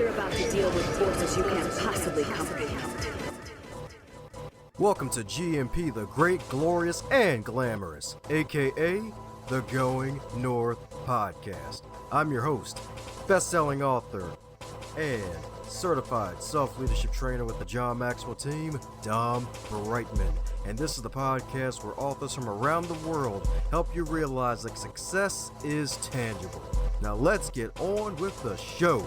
You're about to deal with forces you can't possibly comprehend. Welcome to GMP, the Great, Glorious, and Glamorous, aka the Going North Podcast. I'm your host, best-selling author, and certified self-leadership trainer with the John Maxwell team, Dom Brightman. And this is the podcast where authors from around the world help you realize that success is tangible. Now let's get on with the show.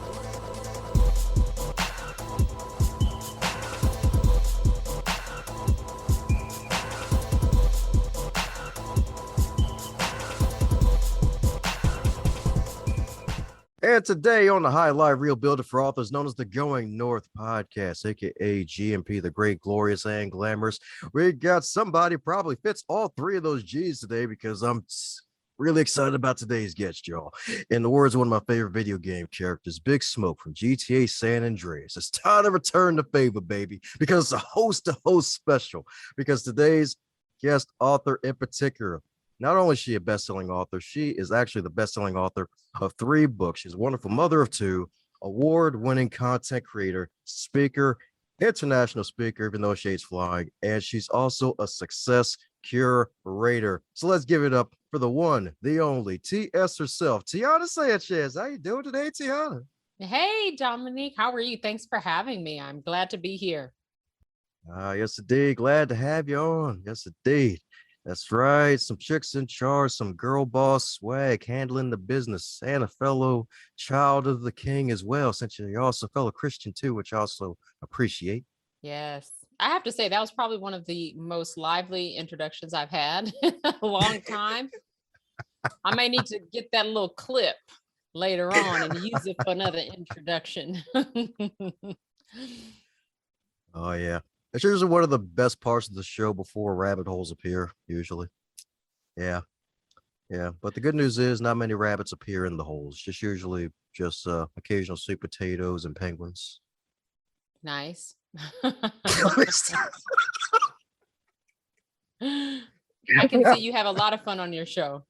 And today on the Highlight Reel Builder for Authors, known as the Going North Podcast, aka GMP, the Great, Glorious, and Glamorous, we got somebody probably fits all three of those G's today because I'm really excited about today's guest, y'all. In the words of one of my favorite video game characters, Big Smoke from GTA San Andreas, it's time to return the favor, baby, because it's a host-to-host special. Because today's guest author in particular, not only is she a best-selling author, she is actually the best-selling author of 3 books. She's a wonderful mother of 2, award-winning content creator, speaker, international speaker, even though shade's flying, and she's also a success curator. So let's give it up for the one, the only, TS herself, Tiana Sanchez. How you doing today, Tiana? Hey, Dominique, how are you? Thanks for having me. I'm glad to be here. Yes, indeed. Glad to have you on. Yes, indeed. That's right. Some chicks in charge, some girl boss swag, handling the business, and a fellow child of the king as well, since you're also a fellow Christian too, which I also appreciate. Yes. I have to say that was probably one of the most lively introductions I've had in a long time. I may need to get that little clip later on and use it for another introduction. Oh, yeah. It's usually one of the best parts of the show before rabbit holes appear, usually. Yeah. Yeah. But the good news is not many rabbits appear in the holes, just usually just occasional sweet potatoes and penguins. Nice. I can see you have a lot of fun on your show.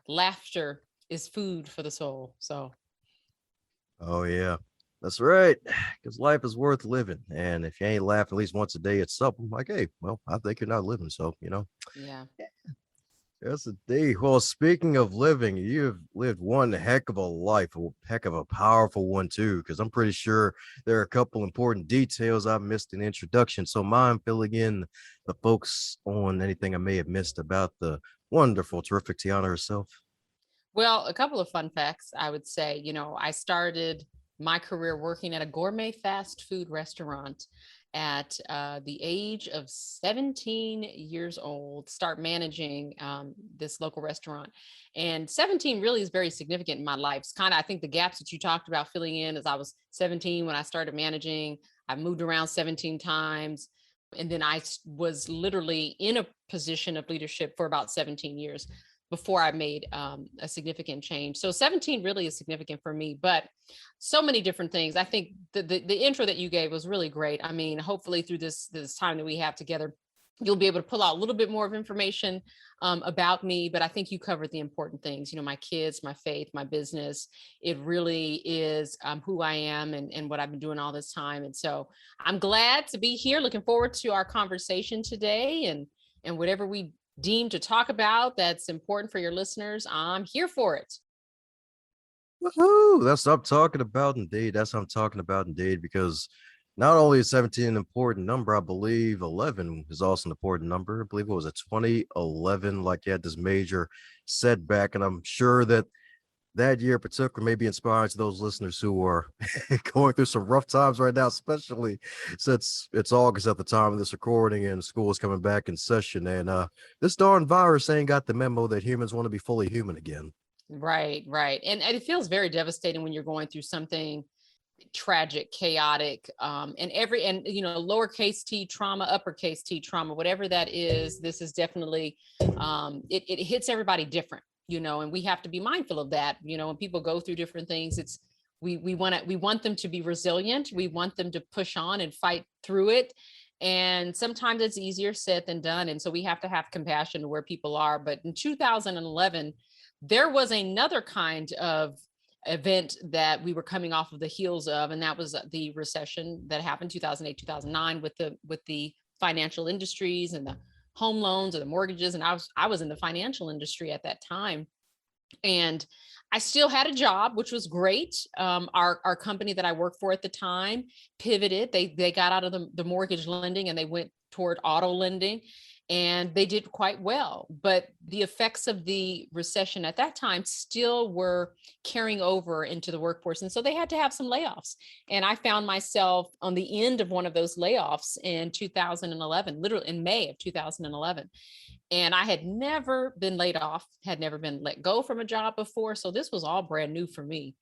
Laughter is food for the soul. So. Oh, yeah. That's right, because life is worth living. And if you ain't laughing at least once a day at something, like, hey, well, I think you're not living. So, Yeah. Yes, indeed. Well, speaking of living, you've lived one heck of a life, a heck of a powerful one, too, because I'm pretty sure there are a couple important details I missed in the introduction. So, mind filling in the folks on anything I may have missed about the wonderful, terrific Tiana herself? Well, a couple of fun facts, I would say. I started my career working at a gourmet fast food restaurant at the age of 17 years old, start managing this local restaurant. And 17 really is very significant in my life. It's kind of, I think the gaps that you talked about filling in as I was 17 when I started managing, I moved around 17 times. And then I was literally in a position of leadership for about 17 years before I made a significant change. So 17 really is significant for me, but so many different things. I think the intro that you gave was really great. I mean, hopefully through this time that we have together, you'll be able to pull out a little bit more of information about me, but I think you covered the important things, my kids, my faith, my business. It really is who I am and what I've been doing all this time. And so I'm glad to be here. Looking forward to our conversation today and whatever we deem to talk about that's important for your listeners, I'm here for it. Woohoo! That's what I'm talking about, indeed. That's what I'm talking about, indeed, because not only is 17 an important number, I believe 11 is also an important number. I believe it was a 2011, like you had this major setback, and I'm sure that year in particular may be inspiring to those listeners who are going through some rough times right now, especially since it's August at the time of this recording and school is coming back in session. And this darn virus ain't got the memo that humans want to be fully human again. Right. And it feels very devastating when you're going through something tragic, chaotic, and lowercase t trauma, uppercase T trauma, whatever that is. This is definitely, it hits everybody different. And we have to be mindful of that. When people go through different things, we want them to be resilient. We want them to push on and fight through it. And sometimes it's easier said than done. And so we have to have compassion to where people are. But in 2011, there was another kind of event that we were coming off of the heels of, and that was the recession that happened 2008, 2009 with the financial industries and the home loans or the mortgages. And I was in the financial industry at that time. And I still had a job, which was great. Our company that I worked for at the time pivoted. They got out of the mortgage lending and they went toward auto lending, and they did quite well. But the effects of the recession at that time still were carrying over into the workforce. And so they had to have some layoffs. And I found myself on the end of one of those layoffs in 2011, literally in May of 2011. And I had never been laid off, had never been let go from a job before. So this was all brand new for me.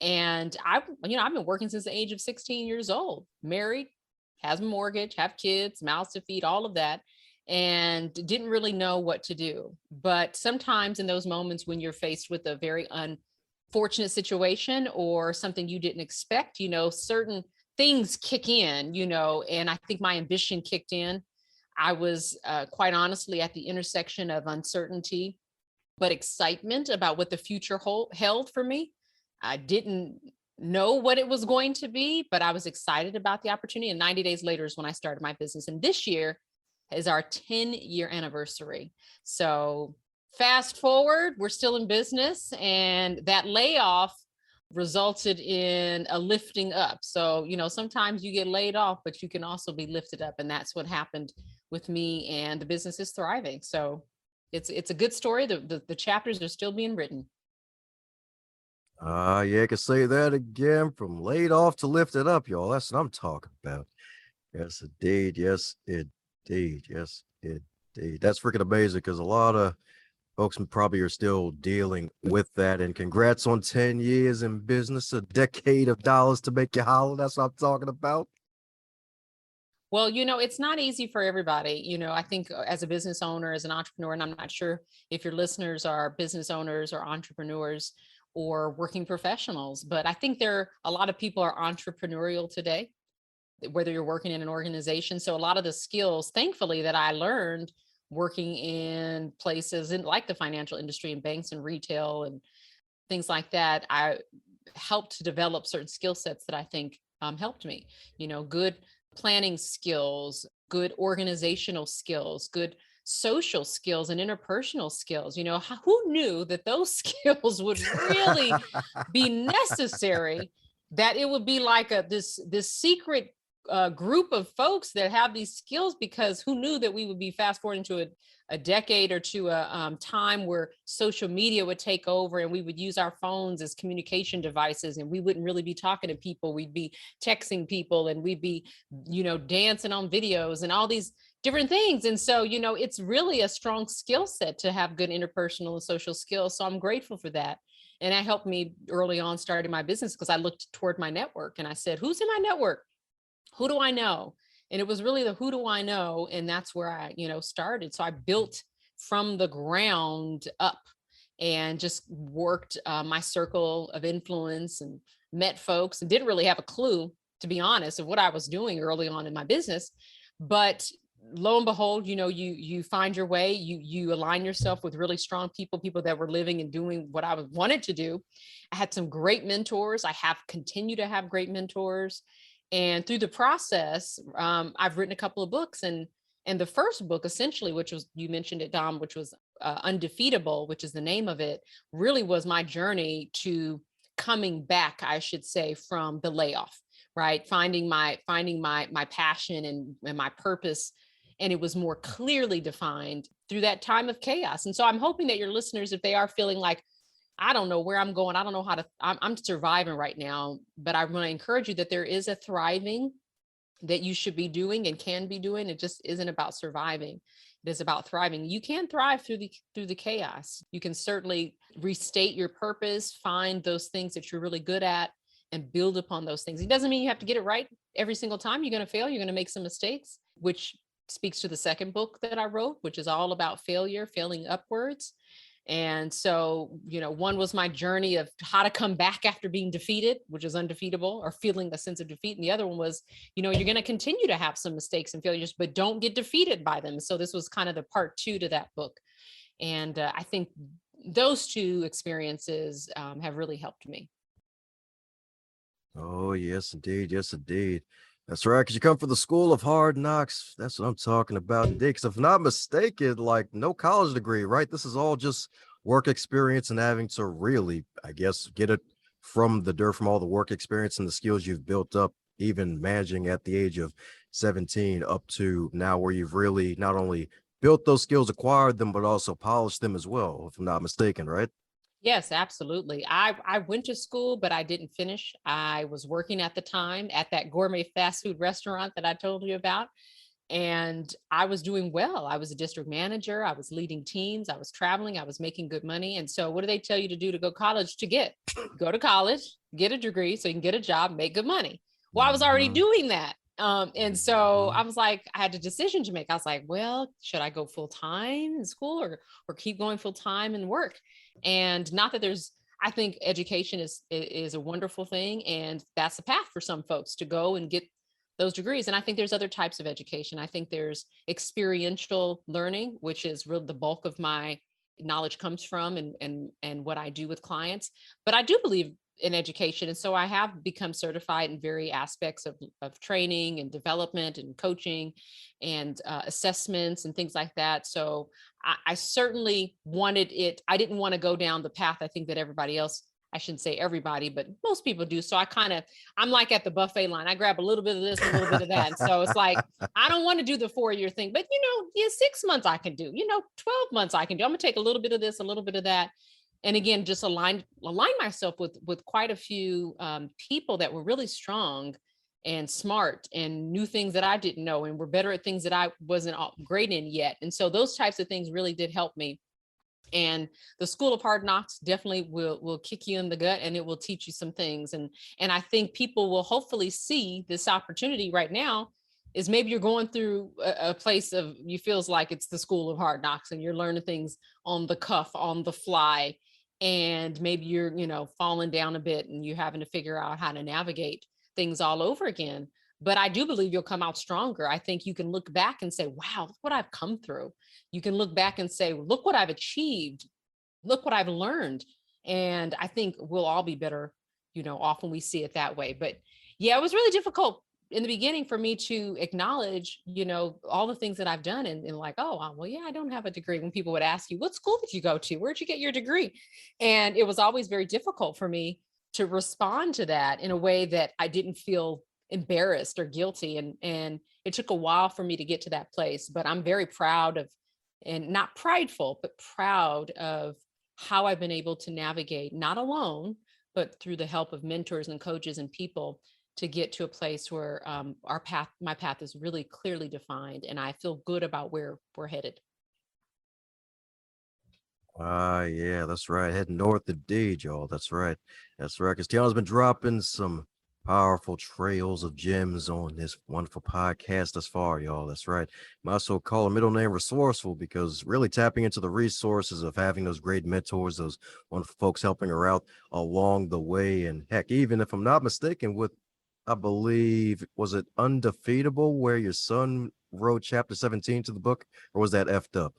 And I've been working since the age of 16 years old, married, has a mortgage, have kids, mouths to feed, all of that, and didn't really know what to do. But sometimes in those moments when you're faced with a very unfortunate situation or something you didn't expect, certain things kick in, and I think my ambition kicked in. I was quite honestly at the intersection of uncertainty, but excitement about what the future held for me. I didn't know what it was going to be, but I was excited about the opportunity. And 90 days later is when I started my business. And this year is our 10-year anniversary. So fast forward, we're still in business, and that layoff resulted in a lifting up. So, sometimes you get laid off, but you can also be lifted up. And that's what happened with me, and the business is thriving. So it's a good story. The chapters are still being written. Yeah, I can say that again, from laid off to lifted up, y'all. That's what I'm talking about. Yes, indeed. Yes, indeed. Yes, indeed. That's freaking amazing, because a lot of folks probably are still dealing with that. And congrats on 10 years in business, a decade of dollars to make you holler. That's what I'm talking about. Well, it's not easy for everybody. I think as a business owner, as an entrepreneur, and I'm not sure if your listeners are business owners or entrepreneurs or working professionals, but I think a lot of people are entrepreneurial today, whether you're working in an organization. So a lot of the skills, thankfully, that I learned working in places like the financial industry and banks and retail and things like that, I helped to develop certain skill sets that I think helped me, good planning skills, good organizational skills, good social skills and interpersonal skills. Who knew that those skills would really be necessary, that it would be like this secret group of folks that have these skills, because who knew that we would be fast forwarding to a decade or to a time where social media would take over and we would use our phones as communication devices, and we wouldn't really be talking to people. We'd be texting people, and we'd be, dancing on videos and all these different things. And so, it's really a strong skill set to have good interpersonal and social skills. So I'm grateful for that. And that helped me early on starting my business, because I looked toward my network and I said, who's in my network? Who do I know? And it was really the who do I know? And that's where I, started. So I built from the ground up and just worked my circle of influence and met folks, and didn't really have a clue, to be honest, of what I was doing early on in my business. But lo and behold, you find your way, you align yourself with really strong people that were living and doing what I wanted to do. I had some great mentors. I have continued to have great mentors. And through the process, I've written a couple of books, and the first book, essentially, which was, you mentioned it, Dom, which was Undefeatable, which is the name of it, really was my journey to coming back, I should say, from the layoff, right? Finding my passion and my purpose. And it was more clearly defined through that time of chaos. And so I'm hoping that your listeners, if they are feeling like, I don't know where I'm going, I don't know how to, I'm surviving right now, but I want to encourage you that there is a thriving that you should be doing and can be doing. It just isn't about surviving. It is about thriving. You can thrive through the chaos. You can certainly restate your purpose, find those things that you're really good at, and build upon those things. It doesn't mean you have to get it right every single time. You're going to fail. You're going to make some mistakes, which speaks to the second book that I wrote, which is all about failure, failing upwards. And so, one was my journey of how to come back after being defeated, which is undefeatable, or feeling a sense of defeat. And the other one was, you're going to continue to have some mistakes and failures, but don't get defeated by them. So this was kind of the part 2 to that book. And I think those two experiences have really helped me. Oh, yes, indeed. Yes, indeed. That's right. Because you come from the school of hard knocks. That's what I'm talking about, indeed. Because if I'm not mistaken, like no college degree, right? This is all just work experience and having to really, I guess, get it from the dirt, from all the work experience and the skills you've built up, even managing at the age of 17 up to now, where you've really not only built those skills, acquired them, but also polished them as well, if I'm not mistaken, right? Yes, absolutely. I went to school, but I didn't finish. I was working at the time at that gourmet fast food restaurant that I told you about. And I was doing well. I was a district manager. I was leading teams. I was traveling. I was making good money. And so, what do they tell you to do to go college? To get go to college, get a degree so you can get a job, make good money. Well, I was already Mhm, doing that. And so I mhm. was like, I had a decision to make. I was like, well, should I go full time in school or keep going full time and work? And not that there's, I think education is a wonderful thing, and that's the path for some folks to go and get those degrees. And I think there's other types of education. I think there's experiential learning, which is really the bulk of my knowledge comes from, and what I do with clients. But I do believe in education. And so I have become certified in very aspects of training and development and coaching and assessments and things like that. So I certainly wanted it. I didn't want to go down the path I think that everybody else, I shouldn't say everybody, but most people do. So I'm like at the buffet line. I grab a little bit of this, a little bit of that. And so it's like, I don't want to do the 4-year thing, but yeah, 6 months I can do, 12 months I can do. I'm gonna take a little bit of this, a little bit of that. And again, just align myself with quite a few people that were really strong and smart and knew things that I didn't know and were better at things that I wasn't great in yet. And so those types of things really did help me. And the school of hard knocks definitely will kick you in the gut, and it will teach you some things. And I think people will hopefully see this opportunity right now is maybe you're going through a place of you feels like it's the school of hard knocks and you're learning things on the cuff, on the fly, and maybe you're falling down a bit and you're having to figure out how to navigate things all over again. But I do believe you'll come out stronger. I think you can look back and say, wow, look what I've come through. You can look back and say, look what I've achieved, look what I've learned. And I think we'll all be better, off when we see it that way. But yeah, it was really difficult in the beginning for me to acknowledge, all the things that I've done, and like, oh, well, yeah, I don't have a degree. When people would ask you, what school did you go to? Where'd you get your degree? And it was always very difficult for me to respond to that in a way that I didn't feel embarrassed or guilty. And it took a while for me to get to that place, but I'm very proud of, and not prideful, but proud of how I've been able to navigate, not alone, but through the help of mentors and coaches and people to get to a place where my path is really clearly defined, and I feel good about where we're headed. Ah, yeah, that's right. Heading north indeed, y'all. That's right. That's right. Because Tiana's been dropping some powerful trails of gems on this wonderful podcast thus far, y'all. That's right. I also call her middle name resourceful because really tapping into the resources of having those great mentors, those wonderful folks helping her out along the way. And heck, even if I'm not mistaken, with I believe was it Undefeatable where your son wrote chapter 17 to the book, or was that effed up?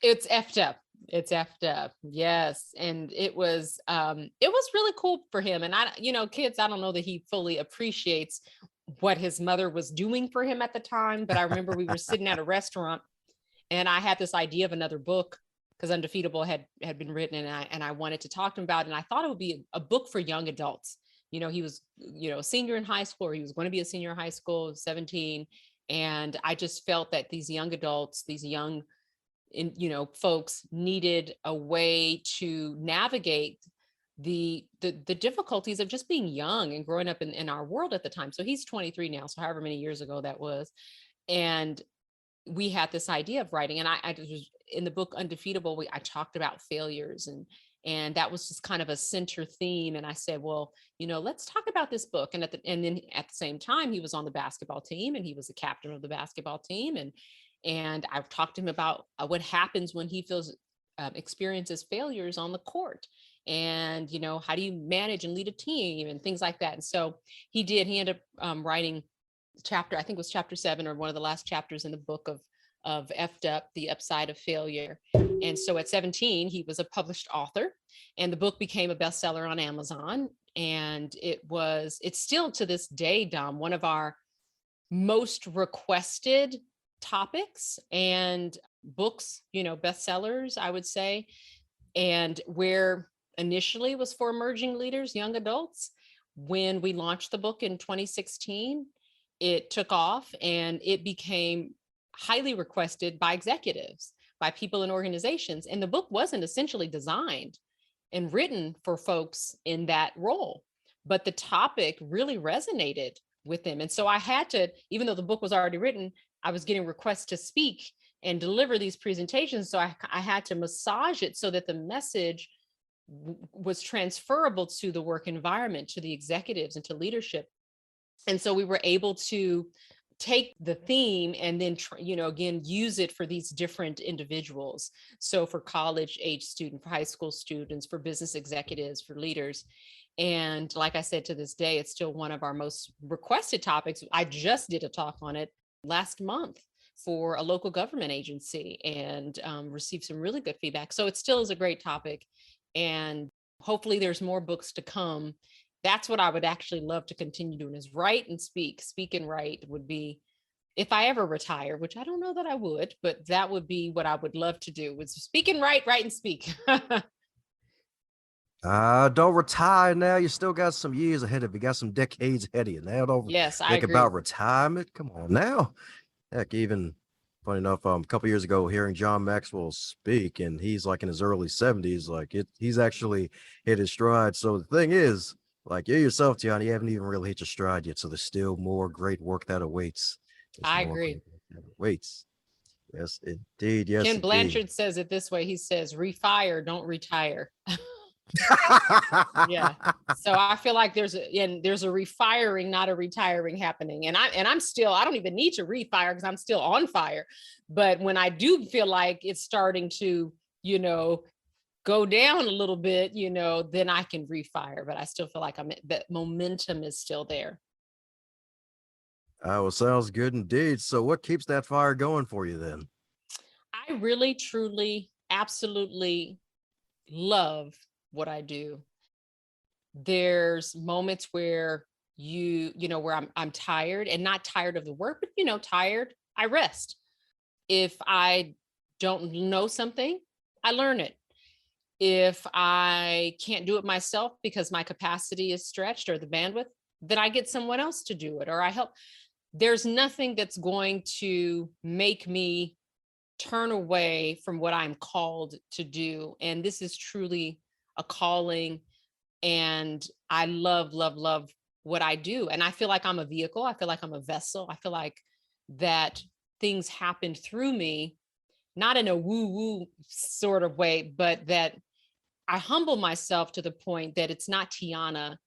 It's effed up. It's effed up. Yes. And it was really cool for him. And kids, I don't know that he fully appreciates what his mother was doing for him at the time. But I remember we were sitting at a restaurant and I had this idea of another book because Undefeatable had been written, and I wanted to talk to him about it. And I thought it would be a book for young adults. He was, a senior in high school, or he was going to be a senior in high school, 17. And I just felt that these young adults, these young folks needed a way to navigate the difficulties of just being young and growing up in our world at the time. So he's 23 now, so however many years ago that was. And we had this idea of writing, and I was in the book Undefeatable. I talked about failures, and that was just kind of a center theme. And I said, well, let's talk about this book. And then at the same time, he was on the basketball team, and he was the captain of the basketball team, and I've talked to him about what happens when he feels experiences failures on the court, and how do you manage and lead a team and things like that. And so he ended up writing chapter, I think it was chapter 7 or one of the last chapters in the book of Effed Up, the Upside of Failure. And so at 17, he was a published author, and the book became a bestseller on Amazon. And it's still to this day, Dom, one of our most requested topics and books, bestsellers, I would say. And where initially was for emerging leaders, young adults, when we launched the book in 2016, it took off and it became highly requested by executives, by people in organizations. And the book wasn't essentially designed and written for folks in that role, but the topic really resonated with them. And so I had to, even though the book was already written, I was getting requests to speak and deliver these presentations. So I had to massage it so that the message was transferable to the work environment, to the executives and to leadership. And so we were able to take the theme and then, again, use it for these different individuals. So for college age students, for high school students, for business executives, for leaders. And like I said, to this day, it's still one of our most requested topics. I just did a talk on it last month for a local government agency and received some really good feedback. So it still is a great topic. And hopefully there's more books to come. That's what I would actually love to continue doing, is write and speak. Speak and write would be, if I ever retire, which I don't know that I would, but that would be what I would love to do, was speak and write and speak. Don't retire now. You still got some years ahead of you. Got some decades ahead of you. Now don't Yes, I think agree. about retirement. Come on now. Heck, even funny enough, a couple years ago, hearing John Maxwell speak, and he's like in his early 70s, he's actually hit his stride. So the thing is, like you yourself, Tiana, you haven't even really hit your stride yet. So there's still more great work that awaits. I agree. Waits. Yes, indeed. Yes, Ken indeed. Blanchard says it this way. He says, refire, don't retire. Yeah. So I feel like there's a refiring, not a retiring happening. And I don't even need to refire because I'm still on fire. But when I do feel like it's starting to, go down a little bit, then I can refire. But I still feel like that momentum is still there. Well, sounds good indeed. So what keeps that fire going for you then? I really, truly, absolutely love what I do. There's moments where where I'm tired, and not tired of the work, but tired, I rest. If I don't know something, I learn it. If I can't do it myself because my capacity is stretched or the bandwidth, then I get someone else to do it, or I help. There's nothing that's going to make me turn away from what I'm called to do. And this is truly a calling. And I love, love, love what I do. And I feel like I'm a vehicle. I feel like I'm a vessel. I feel like that things happen through me, not in a woo-woo sort of way, but that I humble myself to the point that it's not Tiana.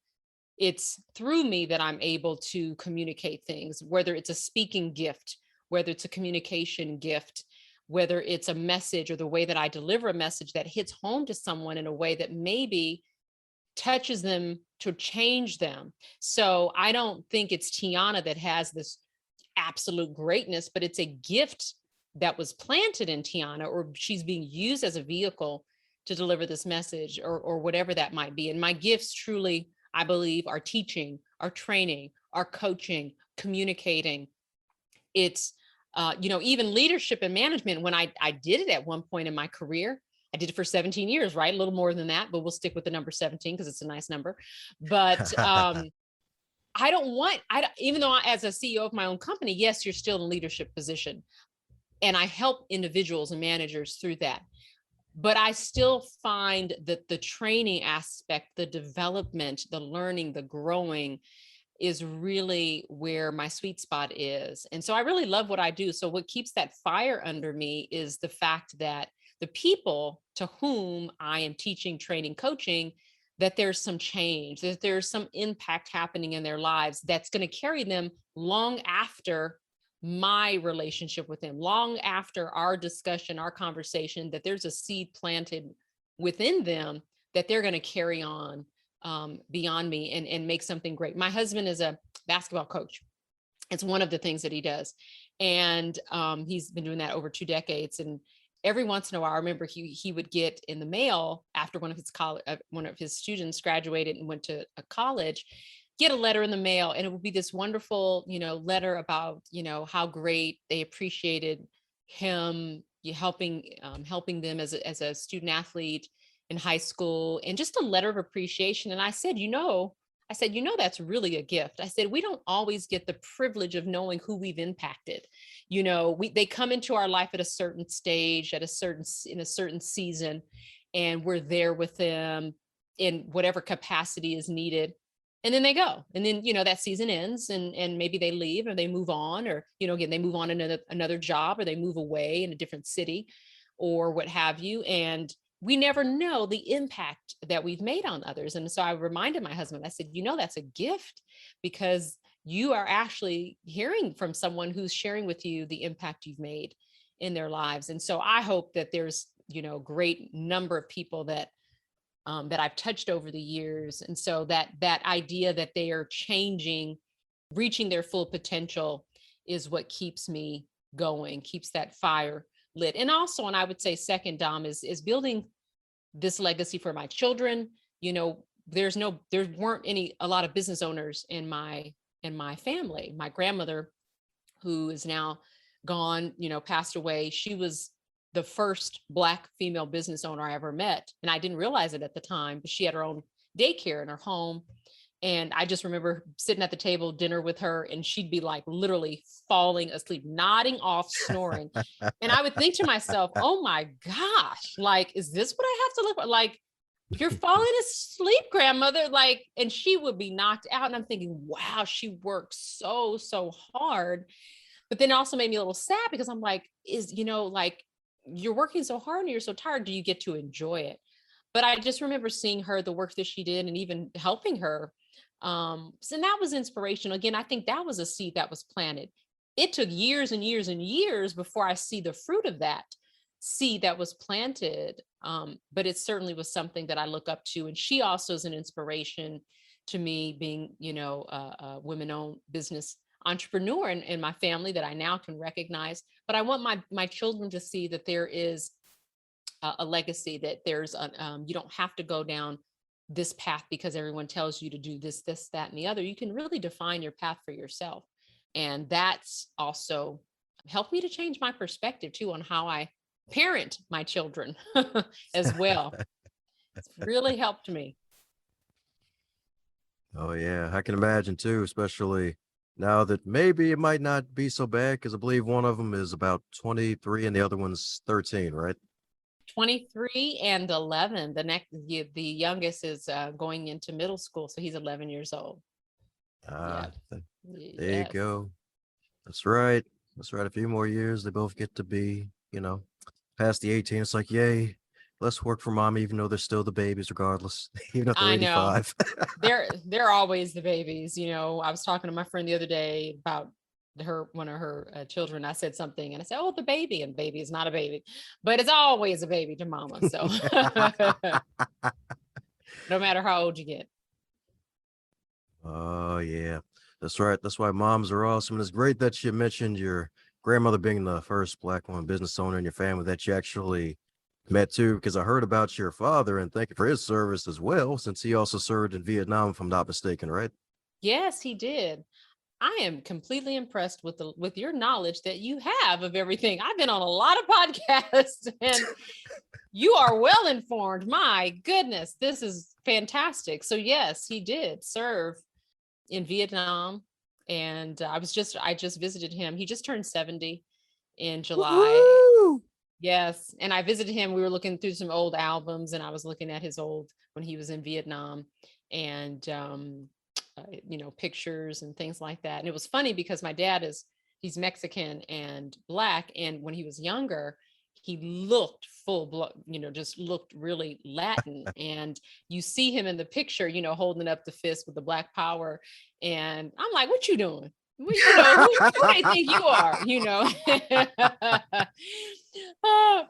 It's through me that I'm able to communicate things, whether it's a speaking gift, whether it's a communication gift, whether it's a message or the way that I deliver a message that hits home to someone in a way that maybe touches them to change them. So I don't think it's Tiana that has this absolute greatness, but it's a gift that was planted in Tiana, or she's being used as a vehicle to deliver this message, or whatever that might be. And my gifts truly, I believe, are teaching, are training, are coaching, communicating. It's, even leadership and management. When I did it at one point in my career, I did it for 17 years, right? A little more than that, but we'll stick with the number 17 because it's a nice number. But even though as a CEO of my own company, yes, you're still in a leadership position. And I help individuals and managers through that. But I still find that the training aspect, the development, the learning, the growing is really where my sweet spot is. And so I really love what I do. So what keeps that fire under me is the fact that the people to whom I am teaching, training, coaching, that there's some change, that there's some impact happening in their lives that's going to carry them long after my relationship with them, long after our discussion, our conversation, that there's a seed planted within them that they're going to carry on beyond me and make something great. My husband is a basketball coach. It's one of the things that he does. And he's been doing that over 2 decades. And every once in a while, I remember he would get in the mail after one of his students graduated and went to a college, get a letter in the mail, and it would be this wonderful, letter about, how great they appreciated him helping them as a student athlete in high school, and just a letter of appreciation. And I said, that's really a gift. I said, we don't always get the privilege of knowing who we've impacted. They come into our life at a certain stage, in a certain season, and we're there with them in whatever capacity is needed. And then they go, and then, that season ends, and maybe they leave or they move on, or, again, they move on to another job, or they move away in a different city or what have you. And we never know the impact that we've made on others. And so I reminded my husband, I said, that's a gift, because you are actually hearing from someone who's sharing with you the impact you've made in their lives. And so I hope that there's, a great number of people that I've touched over the years. And so that idea that they are changing, reaching their full potential, is what keeps me going, keeps that fire lit. And also, and I would say second, Dom, is building this legacy for my children. There weren't a lot of business owners in my family. My grandmother, who is now gone, passed away. She was the first Black female business owner I ever met. And I didn't realize it at the time, but she had her own daycare in her home. And I just remember sitting at the table, dinner with her, and she'd be like literally falling asleep, nodding off, snoring. And I would think to myself, oh my gosh, like, is this what I have to look like? You're falling asleep, grandmother. Like, and she would be knocked out. And I'm thinking, wow, she worked so, so hard. But then it also made me a little sad, because I'm like, you're working so hard and you're so tired. Do you get to enjoy it? But I just remember seeing her, the work that she did, and even helping her. So that was inspirational. Again, I think that was a seed that was planted. It took years and years and years before I see the fruit of that seed that was planted. But it certainly was something that I look up to. And she also is an inspiration to me, being, a women-owned business entrepreneur in my family that I now can recognize. But I want my children to see that there is a legacy, that there's you don't have to go down this path because everyone tells you to do this, that, and the other. You can really define your path for yourself. And that's also helped me to change my perspective too on how I parent my children as well. It's really helped me. Oh yeah, I can imagine too, especially now that maybe it might not be so bad, because I believe one of them is about 23 and the other one's 13, right? 23 and 11. The youngest is going into middle school, so he's 11 years old. There you go. That's right. A few more years, they both get to be, past the 18. It's like, yay, let's work for mom, even though they're still the babies, regardless, even if they're 85. They're always the babies. I was talking to my friend the other day about one of her children. I said something and I said, oh, the baby, and baby is not a baby, but it's always a baby to mama. So no matter how old you get. Oh yeah, that's right. That's why moms are awesome. And it's great that you mentioned your grandmother being the first Black woman business owner in your family that you actually met too, because I heard about your father, and thank you for his service as well, since he also served in Vietnam, if I'm not mistaken, right? Yes, he did. I am completely impressed with your knowledge that you have of everything. I've been on a lot of podcasts and you are well informed. My goodness, this is fantastic. So yes, he did serve in Vietnam, and I just visited him. He just turned 70 in July. Woo-hoo! Yes, and I visited him. We were looking through some old albums, and I was looking at his old when he was in Vietnam, and pictures and things like that. And it was funny because my dad he's Mexican and Black, and when he was younger, he looked full blood, just looked really Latin. And you see him in the picture, holding up the fist with the Black power. And I'm like, what you doing? Well, who do they think you are?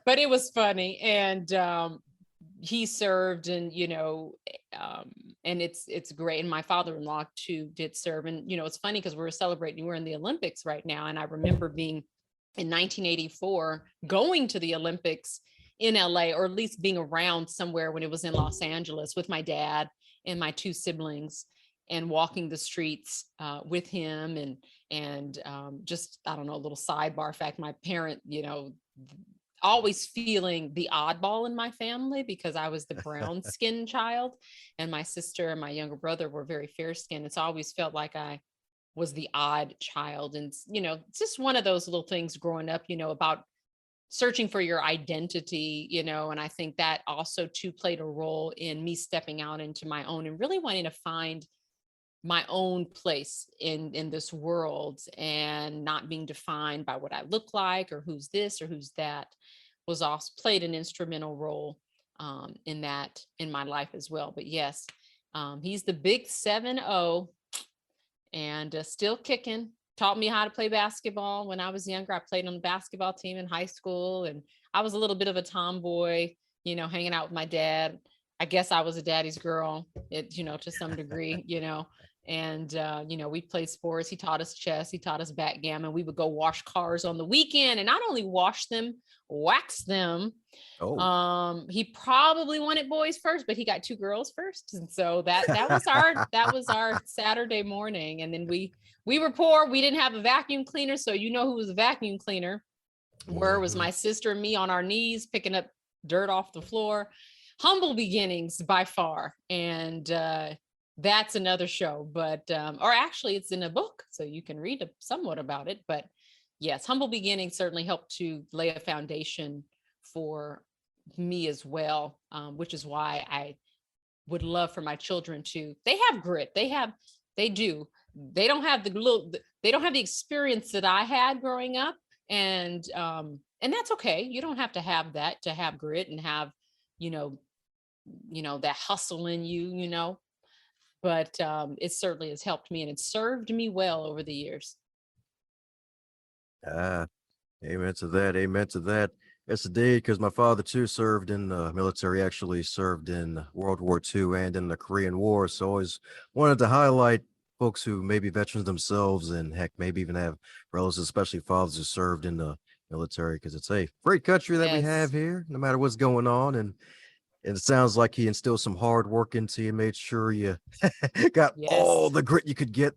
But it was funny. And he served, and and it's great. And my father-in-law too did serve. And it's funny because we're in the Olympics right now, and I remember being in 1984, going to the Olympics in LA, or at least being around somewhere when it was in Los Angeles with my dad and my two siblings, and walking the streets with him. And just, I don't know, a little sidebar fact, my parent, always feeling the oddball in my family because I was the brown skinned child, and my sister and my younger brother were very fair skinned. It's always felt like I was the odd child. And, it's just one of those little things growing up, about searching for your identity, and I think that also too played a role in me stepping out into my own and really wanting to find my own place in this world, and not being defined by what I look like or who's this or who's that, was also played an instrumental role in that in my life as well. But yes, he's the big 7-0, and still kicking. Taught me how to play basketball when I was younger. I played on the basketball team in high school, and I was a little bit of a tomboy, hanging out with my dad. I guess I was a daddy's girl, to some degree, and, we played sports. He taught us chess. He taught us backgammon. We would go wash cars on the weekend, and not only wash them, wax them. Oh, He probably wanted boys first, but he got two girls first. And so that was our Saturday morning. And then we were poor. We didn't have a vacuum cleaner. So who was a vacuum cleaner? Where was my sister and me on our knees picking up dirt off the floor. Humble beginnings by far. And that's another show, but or actually it's in a book, so you can read somewhat about it. But yes, humble beginnings certainly helped to lay a foundation for me as well, which is why I would love for my children they have grit. They don't have the experience that I had growing up. And that's okay. You don't have to have that to have grit and have, that hustle in you, but it certainly has helped me, and it's served me well over the years. Amen to that. Amen to that. Yes, indeed, because my father too served in the military, actually served in World War II and in the Korean War. So always wanted to highlight folks who may be veterans themselves, and heck, maybe even have relatives, especially fathers who served in the military, because it's a great country that we have Yes. here, no matter what's going on. And it sounds like he instilled some hard work into you, made sure you got all Yes. the grit you could get,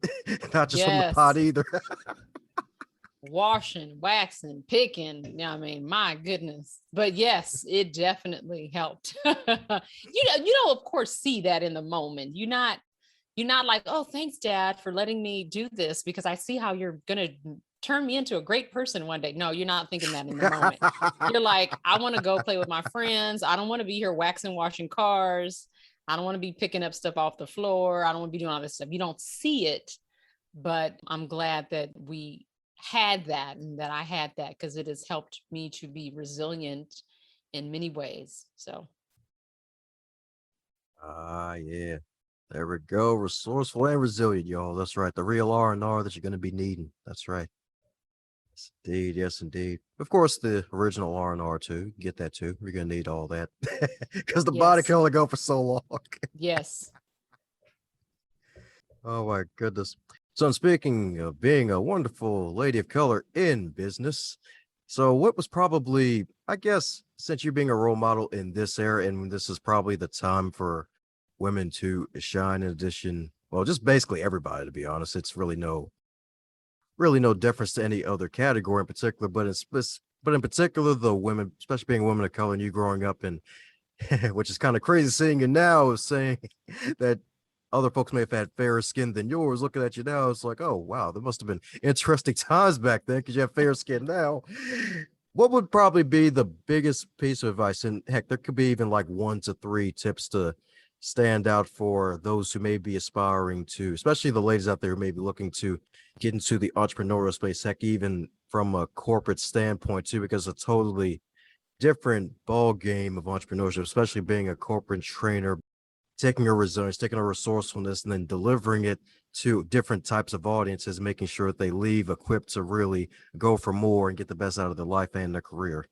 not just from the pot Yes. either. Washing, waxing, picking. I mean, my goodness. But yes, it definitely helped. You don't of course see that in the moment. You're not like, oh, thanks, Dad, for letting me do this because I see how you're gonna turn me into a great person one day. No, you're not thinking that in the moment. You're like, I want to go play with my friends. I don't want to be here waxing, washing cars. I don't want to be picking up stuff off the floor. I don't want to be doing all this stuff. You don't see it, but I'm glad that we had that and that I had that, because it has helped me to be resilient in many ways. So Yeah. There we go. Resourceful and resilient, y'all. That's right. The real R&R that you're going to be needing. That's right. Yes, indeed. Yes, indeed. Of course, the original R&R too. Get that too. We're going to need all that because the body yes, can only go for so long. yes. Oh my goodness. So I'm speaking of being a wonderful lady of color in business. So what was probably, I guess, since you're being a role model in this era, and this is probably the time for women to shine in addition, well, just basically everybody, to be honest. It's really no difference to any other category in particular, but in particular, the women, especially being women of color and you growing up in, which is kind of crazy seeing you now, is saying that other folks may have had fairer skin than yours. Looking at you now, it's like, oh wow, there must have been interesting times back then because you have fair skin now. What would probably be the biggest piece of advice? And heck, there could be even like 1 to 3 tips to stand out for those who may be aspiring to, especially the ladies out there who may be looking to get into the entrepreneurial space, heck, even from a corporate standpoint too, because it's a totally different ball game of entrepreneurship, especially being a corporate trainer, taking a resilience, taking a resourcefulness, and then delivering it to different types of audiences, making sure that they leave equipped to really go for more and get the best out of their life and their career.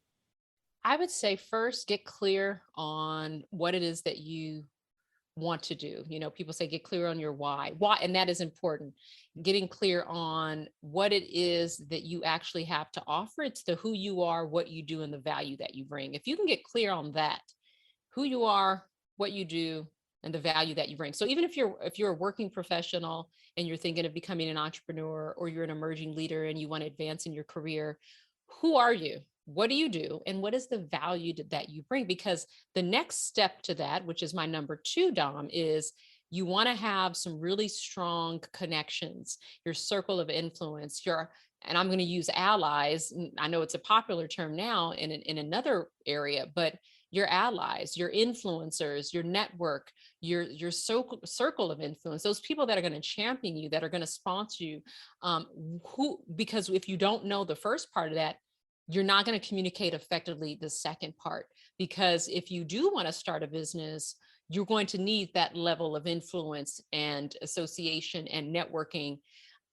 I would say first get clear on what it is that you want to do. People say get clear on your why, and that is important. Getting clear on what it is that you actually have to offer. It's the who you are, what you do, and the value that you bring. If you can get clear on that, who you are, what you do, and the value that you bring. So even if you're a working professional and you're thinking of becoming an entrepreneur, or you're an emerging leader and you want to advance in your career, who are you? What do you do? And what is the value that you bring? Because the next step to that, which is my number 2, Dom, is you want to have some really strong connections, your circle of influence, and I'm going to use allies. I know it's a popular term now in another area, but your allies, your influencers, your network, your circle of influence, those people that are going to champion you, that are going to sponsor you, because if you don't know the first part of that, you're not going to communicate effectively the second part. Because if you do want to start a business, you're going to need that level of influence and association and networking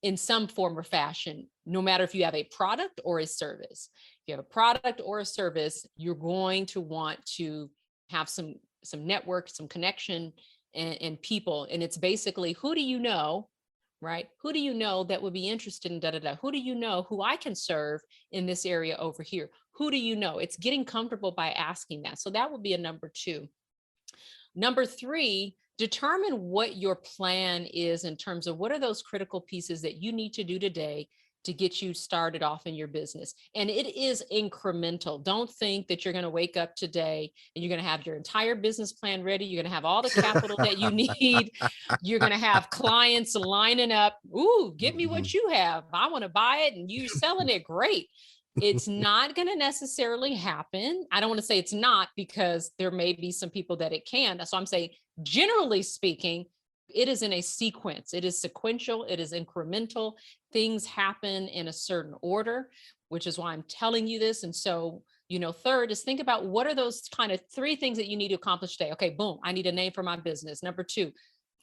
in some form or fashion, no matter if you have a product or a service. If you have a product or a service, you're going to want to have some network, some connection, and people. And it's basically, who do you know, right? Who do you know that would be interested in da-da-da? Who do you know who I can serve in this area over here? Who do you know? It's getting comfortable by asking that. So that would be a number 2. Number 3, determine what your plan is in terms of what are those critical pieces that you need to do today to get you started off in your business. And it is incremental. Don't think that you're going to wake up today and you're going to have your entire business plan ready. You're going to have all the capital that you need. You're going to have clients lining up. Ooh, give me what you have. I want to buy it, and you're selling it. Great. It's not going to necessarily happen. I don't want to say it's not, because there may be some people that it can. So I'm saying, generally speaking, it is in a sequence. It is sequential. It is incremental. Things happen in a certain order, which is why I'm telling you this. And so, third is think about what are those kind of 3 things that you need to accomplish today. Okay, boom, I need a name for my business. Number 2,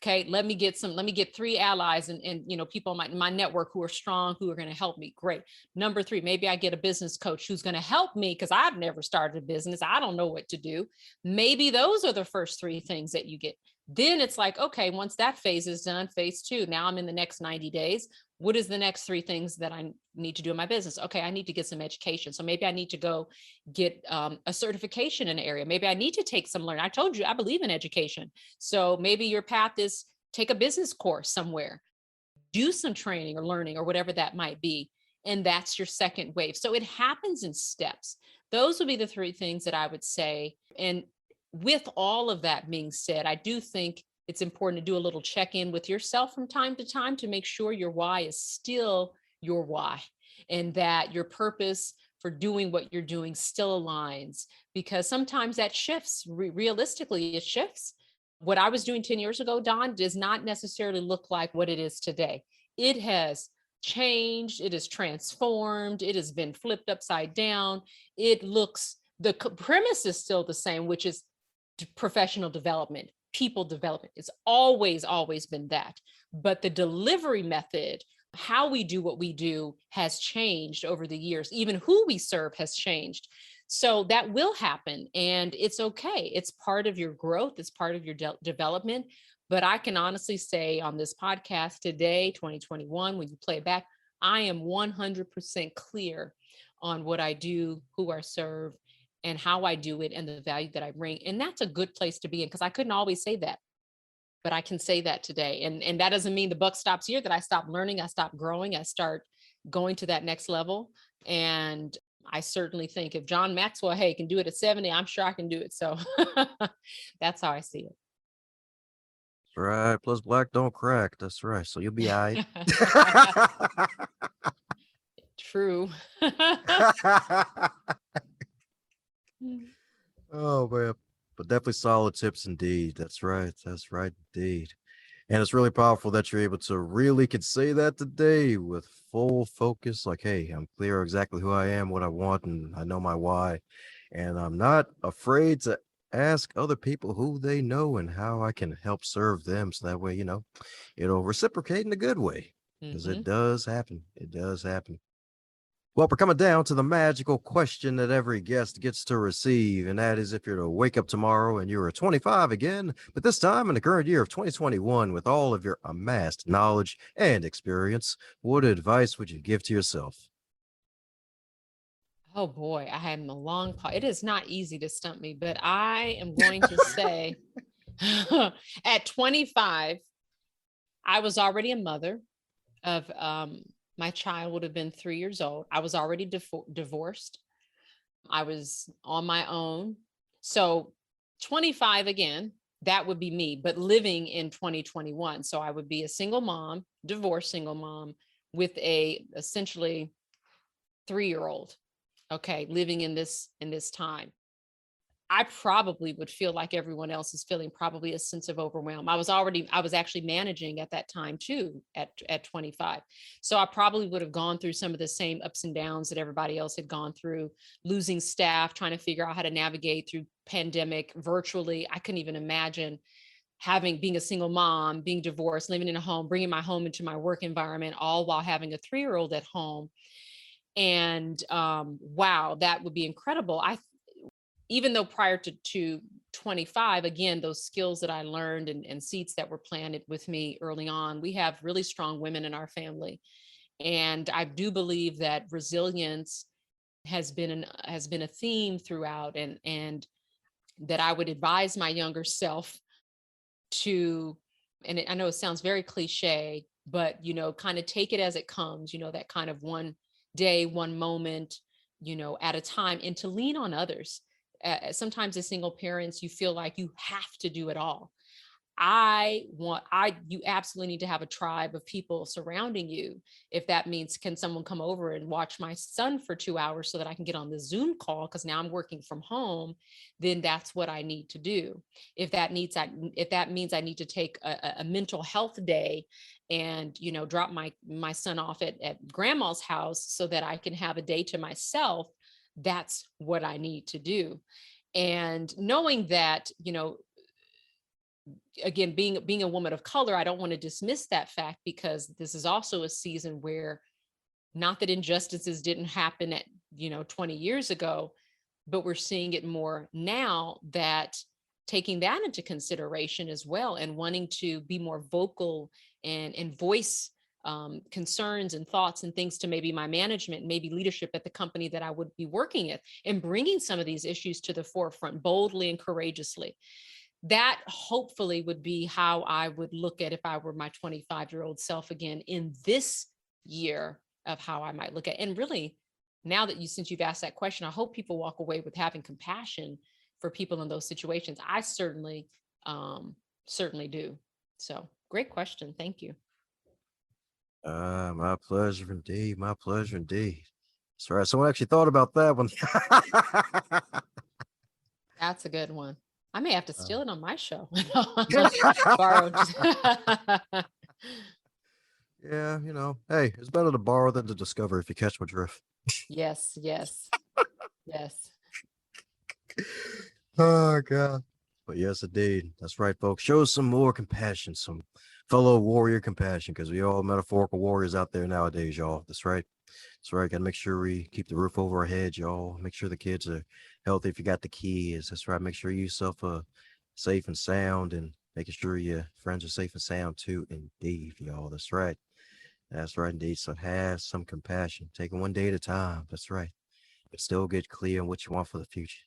okay, let me get 3 allies and people in my network who are strong, who are going to help me. Great. Number 3, maybe I get a business coach who's going to help me, because I've never started a business. I don't know what to do. Maybe those are the first 3 things that you get. Then it's like, okay, once that phase is done, phase 2, now I'm in the next 90 days. What is the next 3 things that I need to do in my business? Okay, I need to get some education. So maybe I need to go get a certification in an area. Maybe I need to take some learning. I told you, I believe in education. So maybe your path is take a business course somewhere, do some training or learning or whatever that might be. And that's your second wave. So it happens in steps. Those would be the 3 things that I would say. And with all of that being said, I do think it's important to do a little check-in with yourself from time to time to make sure your why is still your why, and that your purpose for doing what you're doing still aligns, because sometimes that shifts. Realistically, it shifts. What I was doing 10 years ago, Don, does not necessarily look like what it is today. It has changed. It is transformed. It has been flipped upside down. The premise is still the same, which is professional development, people development. It's always been that. But the delivery method, how we do what we do, has changed over the years. Even who we serve has changed. So that will happen, and it's okay. It's part of your growth. It's part of your development. But I can honestly say on this podcast today, 2021, when you play it back, I am 100% clear on what I do, who I serve, and how I do it, and the value that I bring. And that's a good place to be in, because I couldn't always say that, but I can say that today. And that doesn't mean the buck stops here, that I stop learning, I stop growing, I start going to that next level. And I certainly think if John Maxwell, hey, can do it at 70, I'm sure I can do it. So that's how I see it. Right. Plus black don't crack. That's right. So you'll be all right. True. Oh man, but definitely solid tips indeed. That's right. That's right indeed. And it's really powerful that you're able to really could say that today with full focus. Like, hey, I'm clear exactly who I am, what I want, and I know my why. And I'm not afraid to ask other people who they know and how I can help serve them. So that way, it'll reciprocate in a good way. Because it does happen. It does happen. Well, we're coming down to the magical question that every guest gets to receive, and that is if you're to wake up tomorrow and you're 25 again, but this time in the current year of 2021, with all of your amassed knowledge and experience, what advice would you give to yourself? Oh boy, I had a long pause. It is not easy to stump me, but I am going to say at 25, I was already a mother of my child would have been 3 years old. I was already divorced. I was on my own. So 25 again, that would be me, but living in 2021. So I would be a single mom, divorced single mom with a essentially 3-year old. Okay, living in this time. I probably would feel like everyone else is feeling, probably a sense of overwhelm. I was actually managing at that time too, at 25. So I probably would have gone through some of the same ups and downs that everybody else had gone through, losing staff, trying to figure out how to navigate through pandemic virtually. I couldn't even imagine being a single mom, being divorced, living in a home, bringing my home into my work environment, all while having a 3-year-old at home. And wow, that would be incredible. Even though prior to 25, again, those skills that I learned and seeds that were planted with me early on, we have really strong women in our family. And I do believe that resilience has been a theme throughout, and that I would advise my younger self to, I know it sounds very cliche, but kind of take it as it comes, that kind of one day, one moment, at a time, and to lean on others. Sometimes as single parents, you feel like you have to do it all. You absolutely need to have a tribe of people surrounding you. If that means, can someone come over and watch my son for 2 hours so that I can get on the Zoom call? Because now I'm working from home, then that's what I need to do. If that means I need to take a mental health day and, drop my son off at grandma's house so that I can have a day to myself, that's what I need to do. And knowing that, again, being a woman of color, I don't want to dismiss that fact, because this is also a season where, not that injustices didn't happen at 20 years ago, but we're seeing it more now, that taking that into consideration as well, and wanting to be more vocal and voice concerns and thoughts and things to maybe my management, maybe leadership at the company that I would be working at, and bringing some of these issues to the forefront boldly and courageously. That hopefully would be how I would look at, if I were my 25-year-old self again in this year, of how I might look at. And really, now that since you've asked that question, I hope people walk away with having compassion for people in those situations. I certainly do. So great question. Thank you. My pleasure indeed. My pleasure indeed. That's right. Someone actually thought about that one. That's a good one. I may have to steal it on my show. Uh, Borrowed. yeah, hey, it's better to borrow than to discover, if you catch my drift. Yes, yes, yes. Oh, God. But yes, indeed. That's right, folks. Show some more compassion, some fellow warrior compassion, because we all metaphorical warriors out there nowadays, y'all. That's right. That's right. Got to make sure we keep the roof over our heads, y'all. Make sure the kids are healthy if you got the kids. That's right. Make sure you yourself are safe and sound, and making sure your friends are safe and sound too. Indeed, y'all. That's right. That's right, indeed. So have some compassion. Take it one day at a time. That's right. But still get clear on what you want for the future.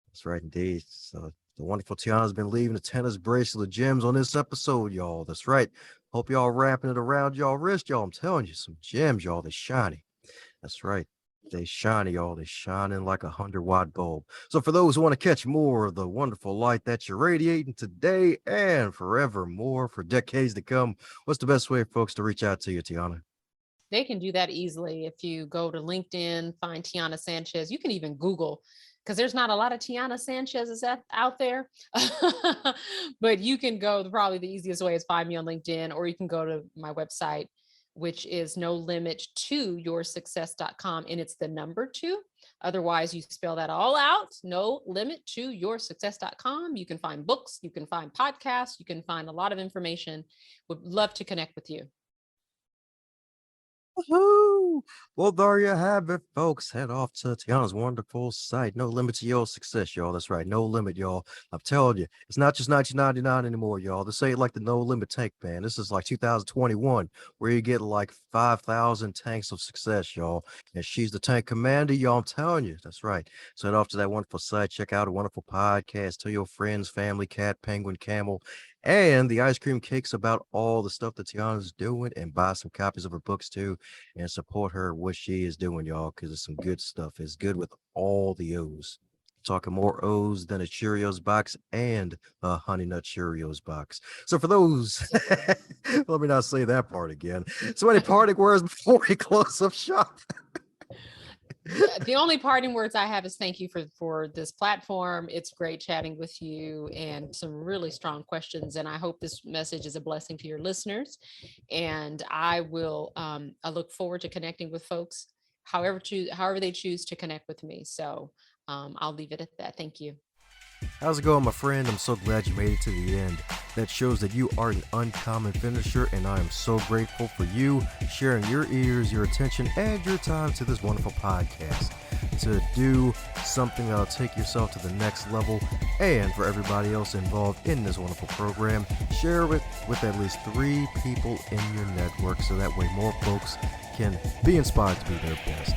That's right, indeed. So the wonderful Tiana's been leaving the tennis bracelet gems on this episode, y'all. That's right. Hope y'all wrapping it around y'all wrist, y'all. I'm telling you, some gems, y'all. They shiny. That's right. They shiny, y'all. They shining like a 100-watt bulb. So for those who want to catch more of the wonderful light that you're radiating today and forevermore for decades to come, what's the best way for folks to reach out to you, Tiana? They can do that easily. If you go to LinkedIn, find Tiana Sanchez. You can even Google, because there's not a lot of Tiana Sanchez's out there. But you can go, probably the easiest way is find me on LinkedIn, or you can go to my website, which is no limit to yoursuccess.com. And it's the number 2. Otherwise, you spell that all out, no limit to yoursuccess.com. You can find books, you can find podcasts, you can find a lot of information. Would love to connect with you. Woohoo! Well, there you have it, folks. Head off to Tiana's wonderful site. No limit to your success, y'all. That's right. No limit, y'all. I'm telling you, it's not just 1999 anymore, y'all. This ain't like the No Limit Tank Ban. This is like 2021, where you get like 5,000 tanks of success, y'all. And she's the tank commander, y'all. I'm telling you. That's right. So head off to that wonderful site. Check out a wonderful podcast. Tell your friends, family, cat, penguin, camel, and the ice cream cakes about all the stuff that Tiana's doing, and buy some copies of her books too, and support her what she is doing, y'all, because it's some good stuff. It's good with all the O's. Talking more O's than a Cheerios box and a Honey Nut Cheerios box. So for those, let me not say that part again. So any parting words before we close up shop? The only parting words I have is thank you for this platform. It's great chatting with you and some really strong questions. And I hope this message is a blessing to your listeners. And I look forward to connecting with folks, however they choose to connect with me. So I'll leave it at that. Thank you. How's it going, my friend? I'm so glad you made it to the end. That shows that you are an uncommon finisher, and I am so grateful for you sharing your ears, your attention, and your time to this wonderful podcast. To do something that'll take yourself to the next level, and for everybody else involved in this wonderful program, share it with at least 3 people in your network so that way more folks can be inspired to be their best.